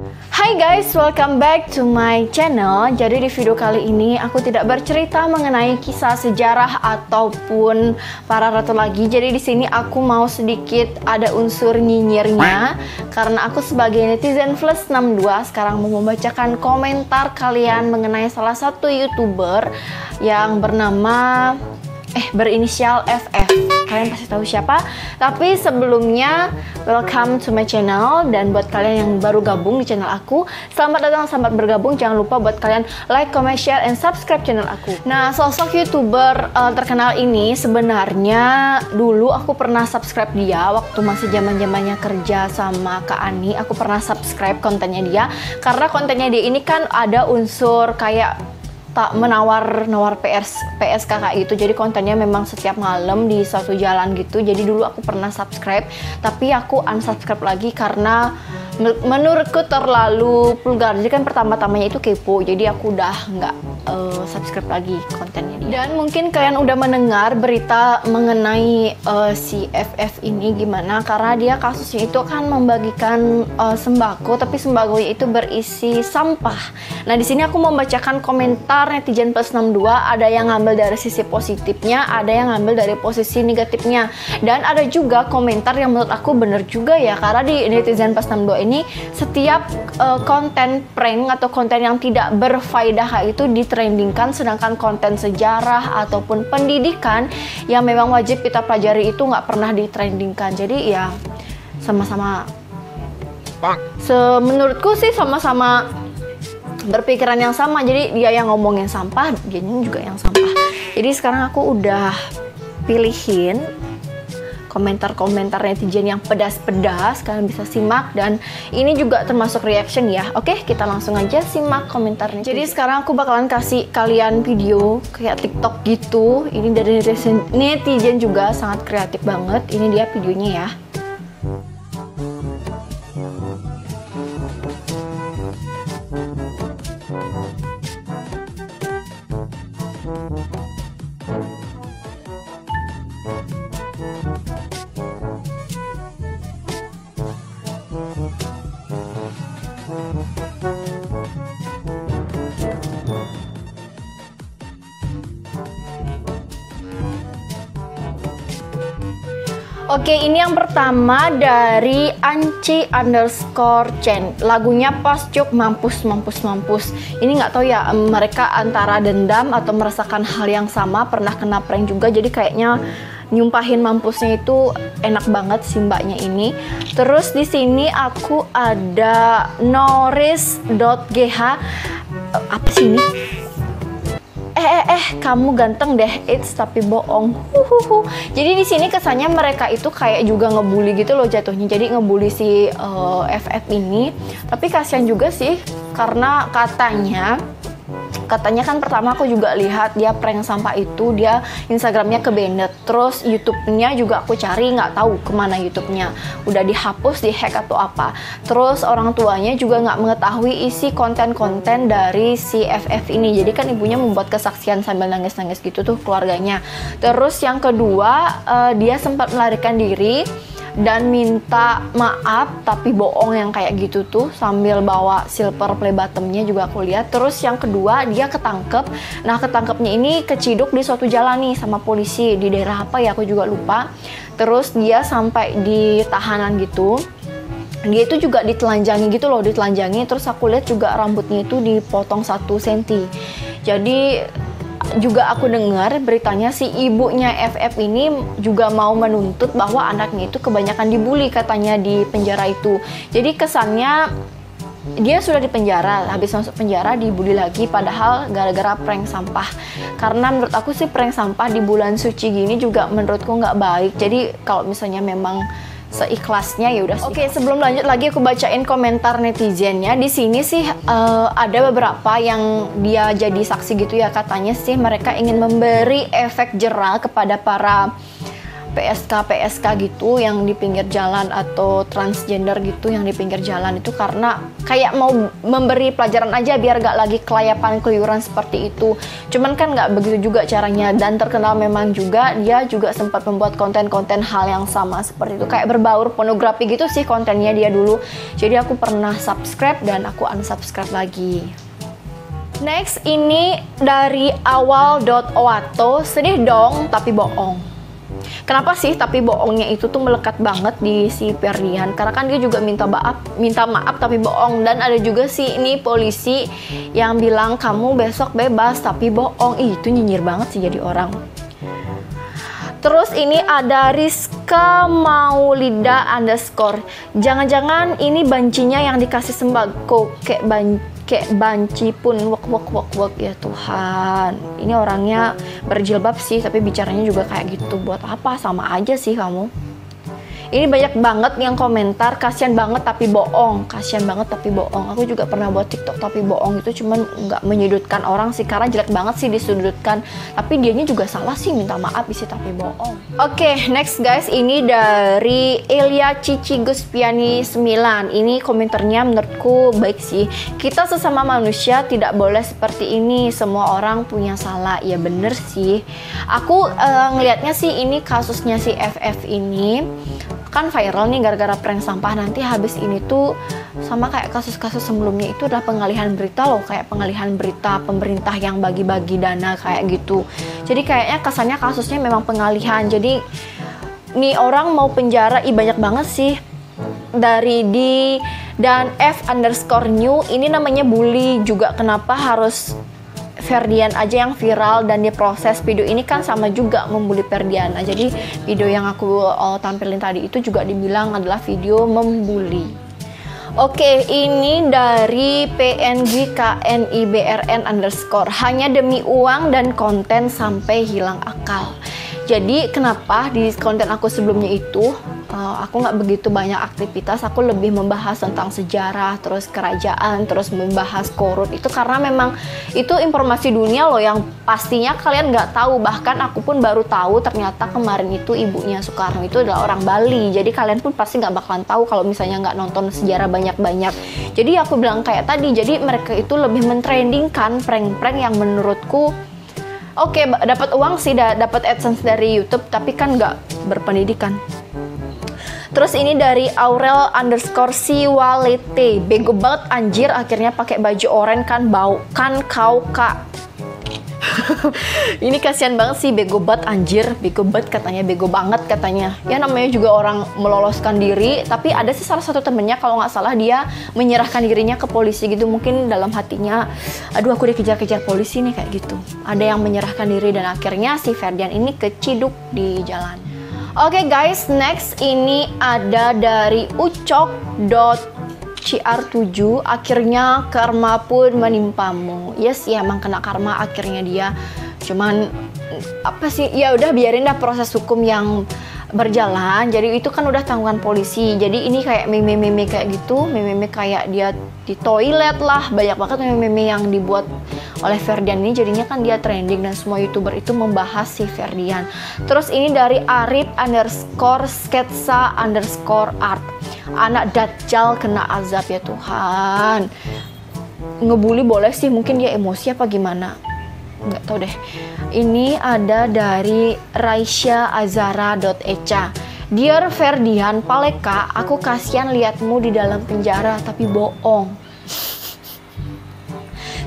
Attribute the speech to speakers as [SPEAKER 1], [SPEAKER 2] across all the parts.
[SPEAKER 1] Hai guys, welcome back to my channel. Jadi di video kali ini aku tidak bercerita mengenai kisah sejarah ataupun para ratu lagi. Jadi di sini aku mau sedikit ada unsur nyinyirnya karena aku sebagai netizen plus 62 sekarang mau membacakan komentar kalian mengenai salah satu YouTuber yang bernama berinisial FF. Kalian pasti tahu siapa. Tapi sebelumnya, welcome to my channel. Dan buat kalian yang baru gabung di channel aku, selamat datang, selamat bergabung. Jangan lupa buat kalian like, comment, share, and subscribe channel aku. Nah, sosok YouTuber terkenal ini sebenarnya dulu aku pernah subscribe dia waktu masih zaman-zamannya kerja sama Kak Ani. Aku pernah subscribe kontennya dia karena kontennya dia ini kan ada unsur kayak tak menawar PSK kayak gitu. Jadi kontennya memang setiap malam di suatu jalan gitu. Jadi dulu aku pernah subscribe, tapi aku unsubscribe lagi karena menurutku terlalu vulgar. Jadi kan pertama-tamanya itu kepo, jadi aku udah nggak subscribe lagi kontennya dia. Dan mungkin kalian udah mendengar berita mengenai si FF ini gimana, karena dia kasusnya itu kan membagikan sembako, tapi sembakonya itu berisi sampah. Nah, di sini aku membacakan komentar netizen plus 62, ada yang ngambil dari sisi positifnya, ada yang ngambil dari posisi negatifnya, dan ada juga komentar yang menurut aku bener juga ya, karena di netizen plus 62 ini setiap konten prank atau konten yang tidak berfaedah itu ditrendingkan, sedangkan konten sejarah ataupun pendidikan yang memang wajib kita pelajari itu nggak pernah ditrendingkan. Jadi ya sama-sama, menurutku sih sama-sama berpikiran yang sama. Jadi dia yang ngomongin sampah, dia juga yang sampah. Jadi sekarang aku udah pilihin komentar-komentar netizen yang pedas-pedas, kalian bisa simak, dan ini juga termasuk reaction ya. Oke, kita langsung aja simak komentarnya. Jadi sekarang aku bakalan kasih kalian video kayak TikTok gitu. Ini dari netizen juga sangat kreatif banget. Ini dia videonya ya. Oke, ini yang pertama dari Anci_Chen. Lagunya pas cuk, mampus. Ini nggak tahu ya, mereka antara dendam atau merasakan hal yang sama, pernah kena prank juga. Jadi kayaknya nyumpahin mampusnya itu enak banget si mbaknya ini. Terus di sini aku ada Norris.gh. Apa sih ini? Kamu ganteng deh, tapi bohong. Jadi di sini kesannya mereka itu kayak juga ngebully gitu loh jatuhnya. Jadi ngebully si FF ini. Tapi kasihan juga sih, karena katanya kan pertama aku juga lihat dia prank sampah itu, dia Instagramnya ke-banned, terus YouTube-nya juga aku cari, nggak tahu kemana YouTube-nya, udah dihapus, dihack atau apa. Terus orang tuanya juga nggak mengetahui isi konten-konten dari si FF ini. Jadi kan ibunya membuat kesaksian sambil nangis-nangis gitu tuh keluarganya. Terus yang kedua, dia sempat melarikan diri dan minta maaf tapi bohong yang kayak gitu tuh, sambil bawa silver play bottomnya juga aku lihat. Terus yang kedua, dia ketangkep. Nah, ketangkepnya ini keciduk di suatu jalan nih sama polisi di daerah apa ya, aku juga lupa. Terus dia sampai di tahanan gitu, dia itu juga ditelanjangi gitu loh, terus aku lihat juga rambutnya itu dipotong 1 cm. Jadi juga aku dengar beritanya si ibunya FF ini juga mau menuntut bahwa anaknya itu kebanyakan dibully katanya di penjara itu. Jadi kesannya dia sudah di penjara, habis masuk penjara dibully lagi, padahal gara-gara prank sampah. Karena menurut aku sih prank sampah di bulan suci gini juga menurutku nggak baik. Jadi kalau misalnya memang seikhlasnya ya udah sih. Oke, sebelum lanjut lagi aku bacain komentar netizennya. Di sini sih ada beberapa yang dia jadi saksi gitu ya, katanya sih mereka ingin memberi efek jera kepada para PSK gitu yang di pinggir jalan atau transgender gitu yang di pinggir jalan itu karena kayak mau memberi pelajaran aja biar gak lagi kelayapan keluyuran seperti itu. Cuman kan gak begitu juga caranya, dan terkenal memang juga dia juga sempat membuat konten-konten hal yang sama seperti itu, kayak berbaur pornografi gitu sih kontennya dia dulu. Jadi aku pernah subscribe dan aku unsubscribe lagi. Next ini dari awal.owato, sedih dong tapi bohong. Kenapa sih tapi bohongnya itu tuh melekat banget di si Ferdian? Karena kan dia juga minta maaf tapi bohong. Dan ada juga sih ini polisi yang bilang kamu besok bebas tapi bohong. Ih, itu nyinyir banget sih jadi orang. Terus ini ada Rizka Maulida _ jangan-jangan ini bancinya yang dikasih sembako kayak banci pun wak ya Tuhan. Ini orangnya berjilbab sih tapi bicaranya juga kayak gitu. Buat apa? Sama aja sih kamu. Ini banyak banget yang komentar kasihan banget tapi bohong, kasihan banget tapi bohong. Aku juga pernah buat TikTok tapi bohong, itu cuman nggak menyudutkan orang sih karena jelek banget sih disudutkan. Tapi dianya juga salah sih minta maaf isi tapi bohong. Oke, next guys, ini dari Elia Cici Guspiani 9. Ini komentarnya menurutku baik sih. Kita sesama manusia tidak boleh seperti ini. Semua orang punya salah. Ya bener sih. Aku ngelihatnya sih ini kasusnya si FF ini kan viral nih gara-gara prank sampah. Nanti habis ini tuh sama kayak kasus-kasus sebelumnya itu adalah pengalihan berita loh, kayak pengalihan berita pemerintah yang bagi-bagi dana kayak gitu. Jadi kayaknya kesannya kasusnya memang pengalihan. Jadi nih orang mau penjara, banyak banget sih. Dari di dan F_new ini namanya bully juga. Kenapa harus Ferdian aja yang viral dan diproses? Video ini kan sama juga membuli Ferdian. Jadi video yang aku tampilin tadi itu juga dibilang adalah video membuli. Oke, ini dari PNGKNIBRN_, hanya demi uang dan konten sampai hilang akal. Jadi kenapa di konten aku sebelumnya itu aku nggak begitu banyak aktivitas, aku lebih membahas tentang sejarah, terus kerajaan, terus membahas korup. Itu karena memang itu informasi dunia loh yang pastinya kalian nggak tahu. Bahkan aku pun baru tahu ternyata kemarin itu ibunya Soekarno itu adalah orang Bali. Jadi kalian pun pasti nggak bakalan tahu kalau misalnya nggak nonton sejarah banyak-banyak. Jadi aku bilang kayak tadi, jadi mereka itu lebih mentrendingkan prank-prank yang menurutku oke, dapat uang sih, dapat AdSense dari YouTube, tapi kan nggak berpendidikan. Terus ini dari Aurel_Siwalete, bego banget anjir, akhirnya pakai baju oranye kan bau kan kau kak. Ini kasihan banget sih, bego banget anjir, bego banget katanya, bego banget katanya. Ya namanya juga orang meloloskan diri, tapi ada sih salah satu temennya kalau nggak salah dia menyerahkan dirinya ke polisi gitu. Mungkin dalam hatinya, aduh aku dikejar-kejar polisi nih kayak gitu. Ada yang menyerahkan diri dan akhirnya si Ferdian ini keciduk di jalan. Oke guys, next ini ada dari ucok.cr7, akhirnya karma pun menimpamu. Yes, ya emang kena karma akhirnya dia. Cuman apa sih, ya udah biarin dah proses hukum yang berjalan. Jadi itu kan udah tanggungan polisi. Jadi ini kayak meme-meme kayak gitu, meme-meme kayak dia di toilet lah, banyak banget meme-meme yang dibuat oleh Ferdian ini. Jadinya kan dia trending dan semua youtuber itu membahas si Ferdian. Terus ini dari Arif_sketsa_art, anak Dajjal kena azab ya Tuhan. Ngebully boleh sih, mungkin dia emosi apa gimana, nggak tahu deh. Ini ada dari Raisya_Azara.eca, Dear Ferdian Paleka, aku kasihan liatmu di dalam penjara tapi bohong.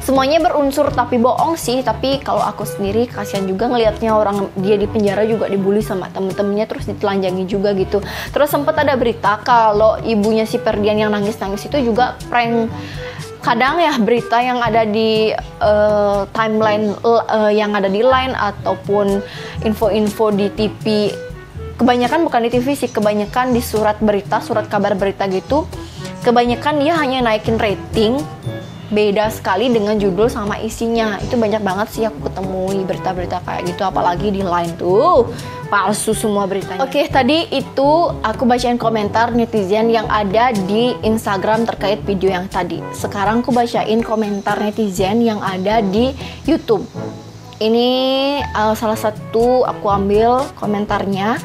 [SPEAKER 1] Semuanya berunsur tapi bohong sih, tapi kalau aku sendiri kasihan juga ngelihatnya orang dia di penjara juga dibully sama temen-temennya, terus ditelanjangi juga gitu. Terus sempat ada berita kalau ibunya si Ferdian yang nangis-nangis itu juga prank. Kadang ya berita yang ada di timeline yang ada di line ataupun info-info di TV, kebanyakan bukan di TV sih, kebanyakan di surat berita, surat kabar berita gitu, kebanyakan dia hanya naikin rating, beda sekali dengan judul sama isinya. Itu banyak banget sih aku ketemui berita-berita kayak gitu, apalagi di line tuh palsu semua beritanya. Oke, tadi itu aku bacain komentar netizen yang ada di Instagram terkait video yang tadi. Sekarang aku bacain komentar netizen yang ada di YouTube. Ini salah satu aku ambil komentarnya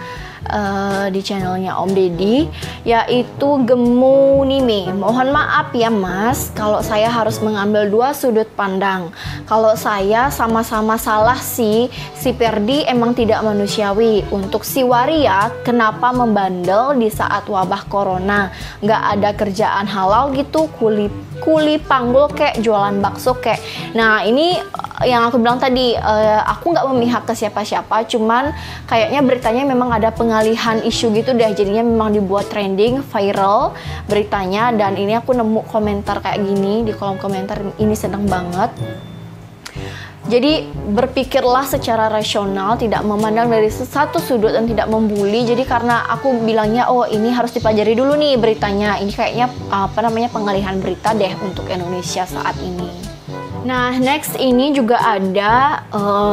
[SPEAKER 1] di channelnya Om Deddy, yaitu Gemunime. Mohon maaf ya Mas, kalau saya harus mengambil dua sudut pandang. Kalau saya sama-sama salah sih, si Ferdi emang tidak manusiawi. Untuk si Waria, kenapa membandel di saat wabah corona? Nggak ada kerjaan halal gitu, kuli panggul kayak jualan bakso kayak. Nah ini yang aku bilang tadi, aku nggak memihak ke siapa-siapa, cuman kayaknya beritanya memang ada pengalihan isu gitu deh, jadinya memang dibuat trending, viral beritanya. Dan ini aku nemu komentar kayak gini di kolom komentar, ini sedang banget. Jadi berpikirlah secara rasional, tidak memandang dari satu sudut dan tidak membuli. Jadi karena aku bilangnya, oh ini harus dipelajari dulu nih beritanya, ini kayaknya pengalihan berita deh untuk Indonesia saat ini. Nah, next ini juga ada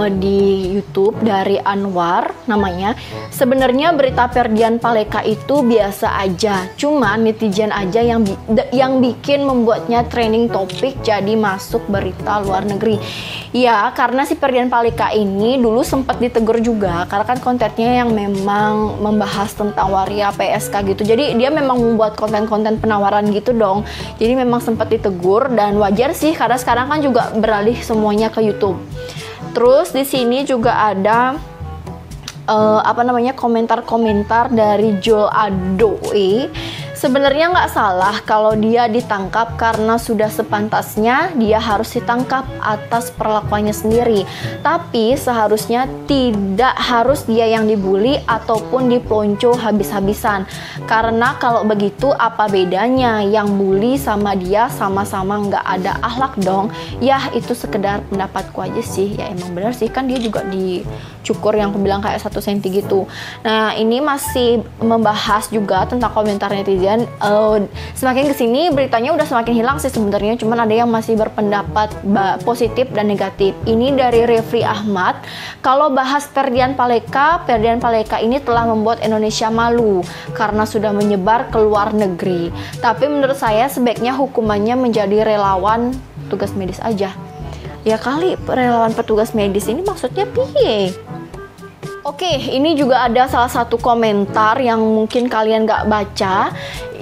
[SPEAKER 1] di YouTube dari Anwar namanya. Sebenarnya berita Ferdian Paleka itu biasa aja, cuman netizen aja yang bikin membuatnya trending topik jadi masuk berita luar negeri. Ya, karena si Ferdian Paleka ini dulu sempat ditegur juga karena kan kontennya yang memang membahas tentang waria PSK gitu. Jadi dia memang membuat konten-konten penawaran gitu dong. Jadi memang sempat ditegur dan wajar sih karena sekarang kan juga beralih semuanya ke YouTube. Terus di sini juga ada komentar-komentar dari Joel Adoe. Sebenarnya nggak salah kalau dia ditangkap karena sudah sepantasnya dia harus ditangkap atas perlakuannya sendiri. Tapi seharusnya tidak harus dia yang dibully ataupun dipelonco habis-habisan. Karena kalau begitu apa bedanya yang bully sama dia sama-sama nggak ada akhlak dong. Ya itu sekedar pendapatku aja sih. Ya emang bener sih, kan dia juga dicukur yang aku bilang kayak 1 cm gitu. Nah ini masih membahas juga tentang komentar netizen. Semakin kesini beritanya udah semakin hilang sih sebenarnya, cuman ada yang masih berpendapat positif dan negatif. Ini dari Refri Ahmad, kalau bahas Ferdian Paleka ini telah membuat Indonesia malu karena sudah menyebar ke luar negeri. Tapi menurut saya sebaiknya hukumannya menjadi relawan tugas medis aja. Ya kali relawan petugas medis ini maksudnya piye? Oke, ini juga ada salah satu komentar yang mungkin kalian gak baca,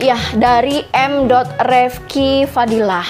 [SPEAKER 1] ya dari M.Refki Fadilah.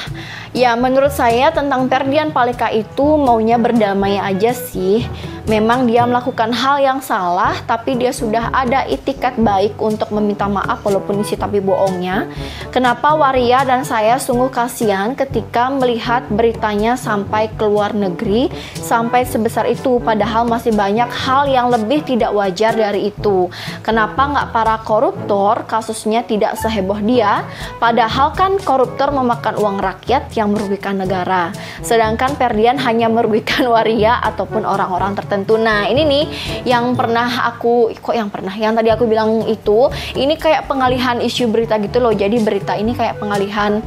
[SPEAKER 1] Ya menurut saya tentang Ferdian Paleka itu maunya berdamai aja sih. Memang dia melakukan hal yang salah, tapi dia sudah ada itikat baik untuk meminta maaf walaupun isi tapi bohongnya. Kenapa Waria dan saya sungguh kasihan ketika melihat beritanya sampai ke luar negeri, sampai sebesar itu, padahal masih banyak hal yang lebih tidak wajar dari itu. Kenapa nggak para koruptor kasusnya tidak seheboh dia, padahal kan koruptor memakan uang rakyat yang merugikan negara. Sedangkan Ferdian hanya merugikan Waria ataupun orang-orang tertentu. Nah ini nih yang yang tadi aku bilang itu, ini kayak pengalihan isu berita gitu loh. Jadi berita ini kayak pengalihan,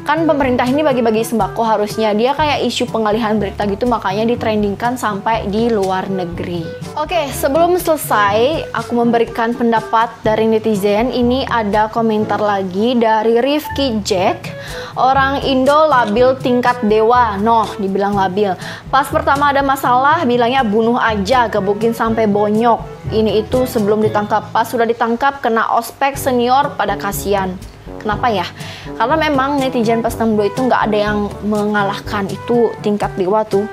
[SPEAKER 1] kan pemerintah ini bagi-bagi sembako, harusnya dia kayak isu pengalihan berita gitu, makanya ditrendingkan sampai di luar negeri. Oke, sebelum selesai aku memberikan pendapat dari netizen, ini ada komentar lagi dari Rifki Jack. Orang Indo labil tingkat dewa, dibilang labil. Pas pertama ada masalah bilangnya bunuh aja, gebukin sampai bonyok. Ini itu sebelum ditangkap, pas sudah ditangkap kena ospek senior pada kasihan. Kenapa ya? Karena memang netizen pas 62 itu nggak ada yang mengalahkan, itu tingkat dewa tuh.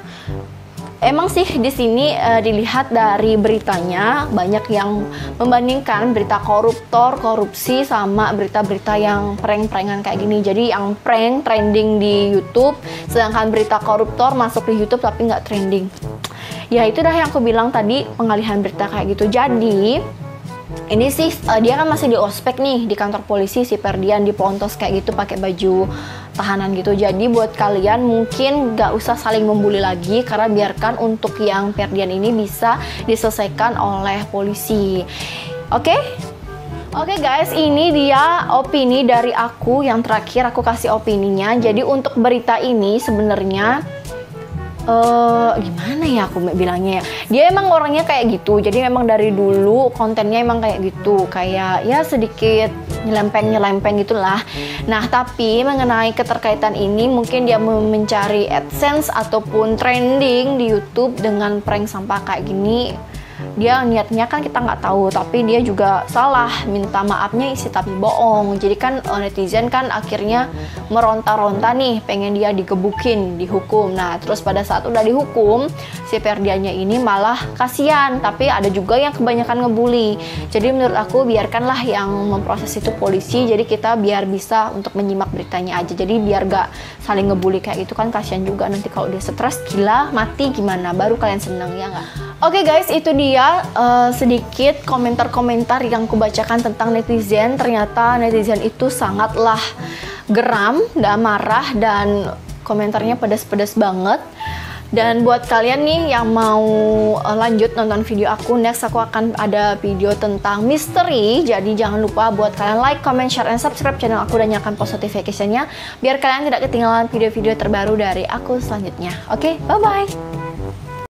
[SPEAKER 1] Emang sih di sini dilihat dari beritanya banyak yang membandingkan berita koruptor, korupsi sama berita-berita yang prank-prankan kayak gini. Jadi yang prank trending di YouTube, sedangkan berita koruptor masuk di YouTube tapi nggak trending. Ya itu dah yang aku bilang tadi, pengalihan berita kayak gitu. Jadi ini sih dia kan masih di ospek nih di kantor polisi, si Ferdian dipontos kayak gitu pakai baju tahanan gitu. Jadi buat kalian mungkin gak usah saling membuli lagi, karena biarkan untuk yang Ferdian ini bisa diselesaikan oleh polisi. Oke guys, ini dia opini dari aku yang terakhir aku kasih opininya. Jadi untuk berita ini sebenarnya gimana ya aku bilangnya ya, dia emang orangnya kayak gitu. Jadi memang dari dulu kontennya emang kayak gitu, kayak ya sedikit nyelempeng gitulah. Nah tapi mengenai keterkaitan ini, mungkin dia mencari AdSense ataupun trending di YouTube dengan prank sampah kayak gini. dia niatnya kan kita nggak tahu, tapi dia juga salah, minta maafnya isi tapi bohong. Jadi kan netizen kan akhirnya meronta-ronta nih, pengen dia digebukin, dihukum. Nah terus pada saat udah dihukum, si Ferdiannya ini malah kasihan, tapi ada juga yang kebanyakan ngebully. Jadi menurut aku biarkanlah yang memproses itu polisi, jadi kita biar bisa untuk menyimak beritanya aja. Jadi biar gak saling ngebully kayak gitu kan, kasihan juga nanti kalau dia stres gila mati gimana, baru kalian seneng ya nggak? Oke guys, itu dia sedikit komentar-komentar yang kubacakan tentang netizen. Ternyata netizen itu sangatlah geram dan marah, dan komentarnya pedas-pedas banget. Dan buat kalian nih yang mau lanjut nonton video aku, next aku akan ada video tentang misteri. Jadi jangan lupa buat kalian like, comment, share, and subscribe channel aku, dan nyalakan post notification-nya biar kalian tidak ketinggalan video-video terbaru dari aku selanjutnya. Oke, bye-bye!